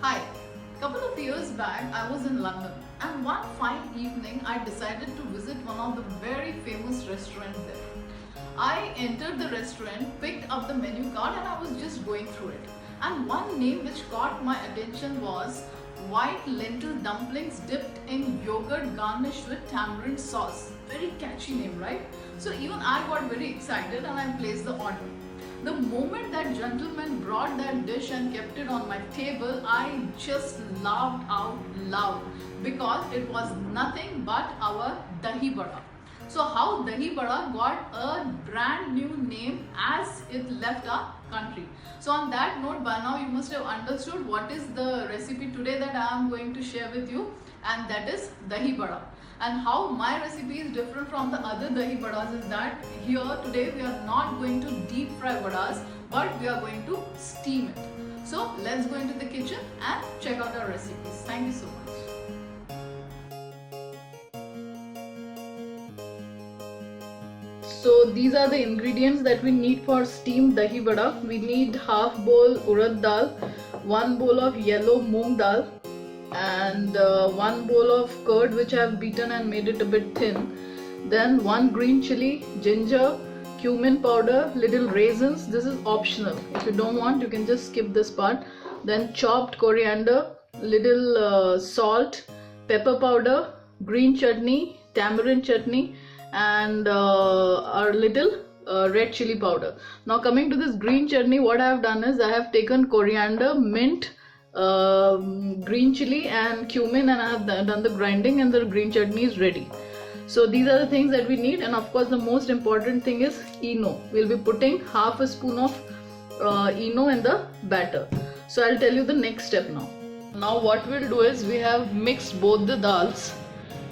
Hi, couple of years back I was in London and one fine evening I decided to visit one of the very famous restaurants there. I entered the restaurant, picked up the menu card and I was just going through it. And one name which caught my attention was white lentil dumplings dipped in yogurt garnished with tamarind sauce. Very catchy name, right? So even I got very excited and I placed the order. The moment that gentleman brought that dish and kept it on my table, I just laughed out loud because it was nothing but our Dahi Bada. So how Dahi Bada got a brand new name as it left our country. So on that note, by now you must have understood what is the recipe today that I am going to share with you, and that is Dahi Bada. And how my recipe is different from the other Dahi Badas is that here today we are not going to deep fry Vadas, but we are going to steam it. So let's go into the kitchen and check out our recipes. Thank you so much. So these are the ingredients that we need for steamed dahi vada. We need half bowl urad dal, 1 bowl of yellow moong dal, and 1 bowl of curd which I have beaten and made it a bit thin. Then 1 green chili, ginger, cumin powder, little raisins. This is optional. If you don't want, you can just skip this part. Then chopped coriander, little salt, pepper powder, green chutney, tamarind chutney, and our little red chili powder. Now coming to this green chutney, what I have done is I have taken coriander, mint, green chili and cumin, and I have done the grinding, and the green chutney is ready. So these are the things that we need, and of course the most important thing is ENO. We'll be putting half a spoon of ENO in the batter. So I'll tell you the next step now. Now what we'll do is we have mixed both the dals,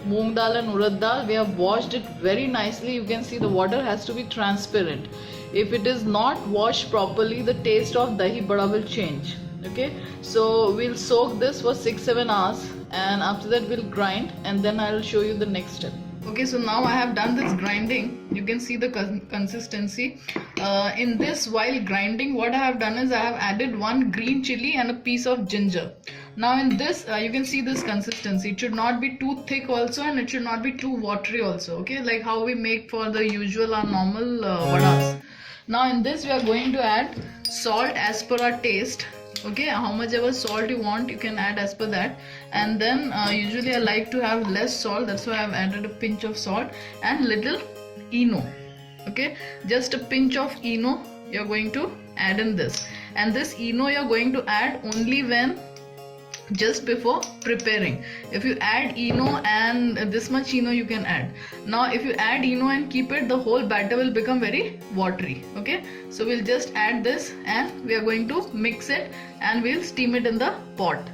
moong dal and urad dal. We have washed it very nicely. You can see the water has to be transparent. If it is not washed properly, the taste of dahi bada will change. Okay, so we'll soak this for 6-7 hours, and after that we'll grind, and then I'll show you the next step. Okay, so now I have done this grinding. You can see the consistency. In this, while grinding, what I have done is I have added 1 green chili and a piece of ginger. Now in this, you can see this consistency. It should not be too thick also, and it should not be too watery also. Okay, like how we make for the usual or normal vadas. Now in this, we are going to add salt as per our taste. Okay, how much ever salt you want, you can add as per that. And then usually I like to have less salt, that's why I have added a pinch of salt and little ENO. Okay, just a pinch of ENO you're going to add in this, and this ENO you're going to add only when just before preparing. If you add ENO, and this much ENO you can add. Now if you add ENO and keep it, the whole batter will become very watery. Okay, so we'll just add this and we are going to mix it, and we'll steam it in the pot.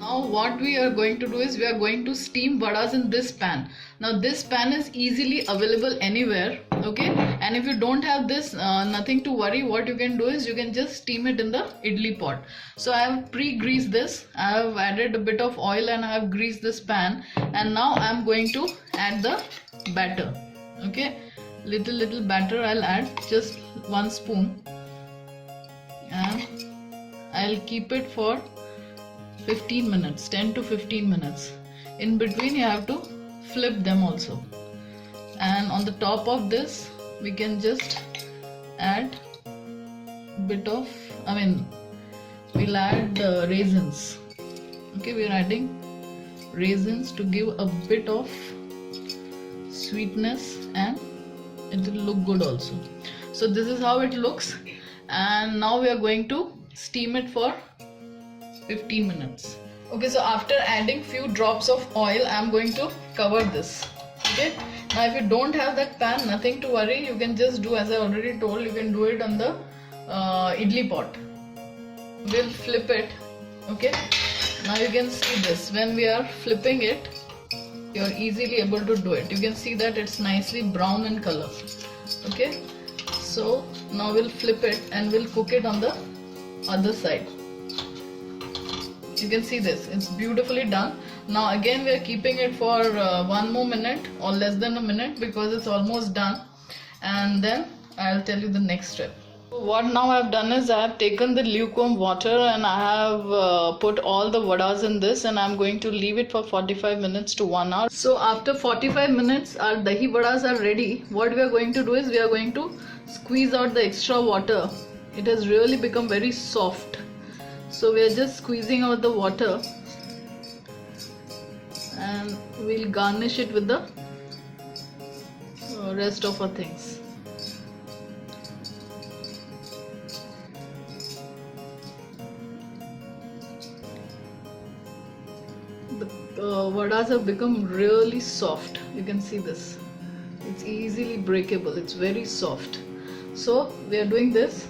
Now what we are going to do is we are going to steam vadas in this pan. Now this pan is easily available anywhere. Okay, and if you don't have this, nothing to worry. What you can do is you can just steam it in the idli pot. So I have pre-greased this. I have added a bit of oil and I have greased this pan, and now I am going to add the batter. Okay, little batter I'll add, just 1 spoon, and I'll keep it for 15 minutes, 10 to 15 minutes. In between you have to flip them also, and on the top of this we can just add bit of, we'll add raisins. Okay, we're adding raisins to give a bit of sweetness, and it will look good also. So this is how it looks, and now we are going to steam it for 15 minutes. Okay, so after adding few drops of oil, I am going to cover this. Okay, now if you don't have that pan, nothing to worry. You can just do as I already told. You can do it on the idli pot. We'll flip it. Okay, now you can see this. When we are flipping it, you are easily able to do it. You can see that it's nicely brown in color. Okay, so now we'll flip it and we'll cook it on the other side. You can see this, it's beautifully done. Now again we are keeping it for 1 more minute or less than a minute, because it's almost done, and then I'll tell you the next step. So What now I've done is I have taken the lukewarm water and I have put all the vadas in this, and I'm going to leave it for 45 minutes to 1 hour. So after 45 minutes our dahi vadas are ready. What we are going to do is we are going to squeeze out the extra water. It has really become very soft. So we are just squeezing out the water and we'll garnish it with the rest of our things. The vadas have become really soft. You can see this. It's easily breakable. It's very soft. So we are doing this.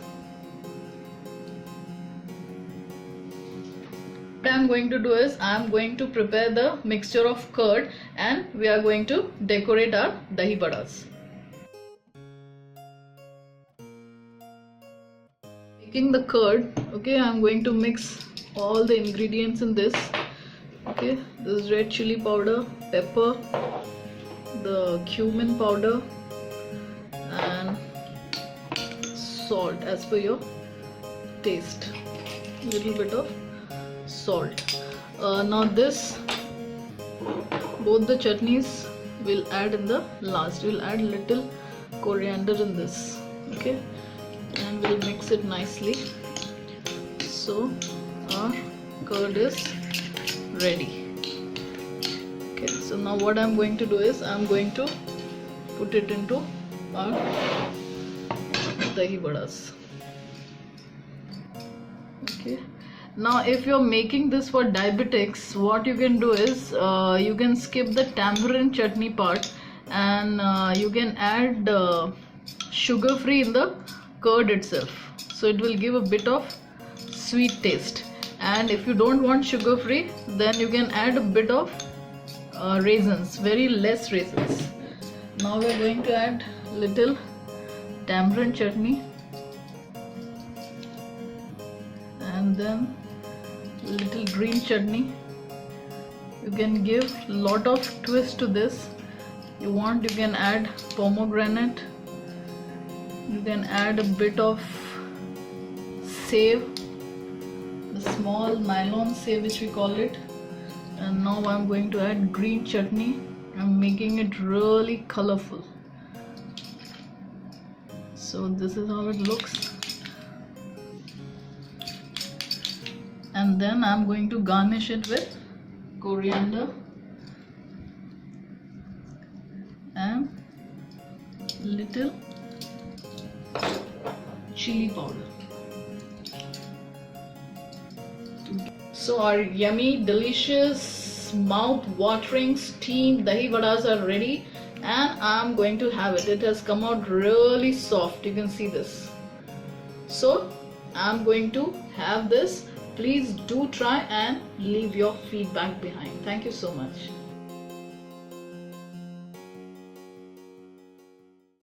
What I am going to do is I am going to prepare the mixture of curd and we are going to decorate our dahi vadas. Taking the curd, okay, I am going to mix all the ingredients in this. Okay, this is red chili powder, pepper, the cumin powder and salt as per your taste. Little bit of salt. Now this, both the chutneys we'll add in the last. We'll add little coriander in this, okay, and we'll mix it nicely. So our curd is ready. Okay, so now what I'm going to do is I'm going to put it into our dahi vadas. Okay, now if you're making this for diabetics, what you can do is you can skip the tamarind chutney part and you can add sugar free in the curd itself, so it will give a bit of sweet taste. And if you don't want sugar free, then you can add a bit of raisins, very less raisins. Now we are going to add little tamarind chutney and then little green chutney. You can give lot of twist to this. You want, you can add pomegranate, you can add a bit of save, the small nylon save which we call it. And now I'm going to add green chutney. I'm making it really colorful. So this is how it looks. And then I'm going to garnish it with coriander and little chili powder. So our yummy, delicious, mouth-watering steamed dahi vadas are ready and I'm going to have it. It has come out really soft. You can see this. So I'm going to have this. Please do try and leave your feedback behind. Thank you so much.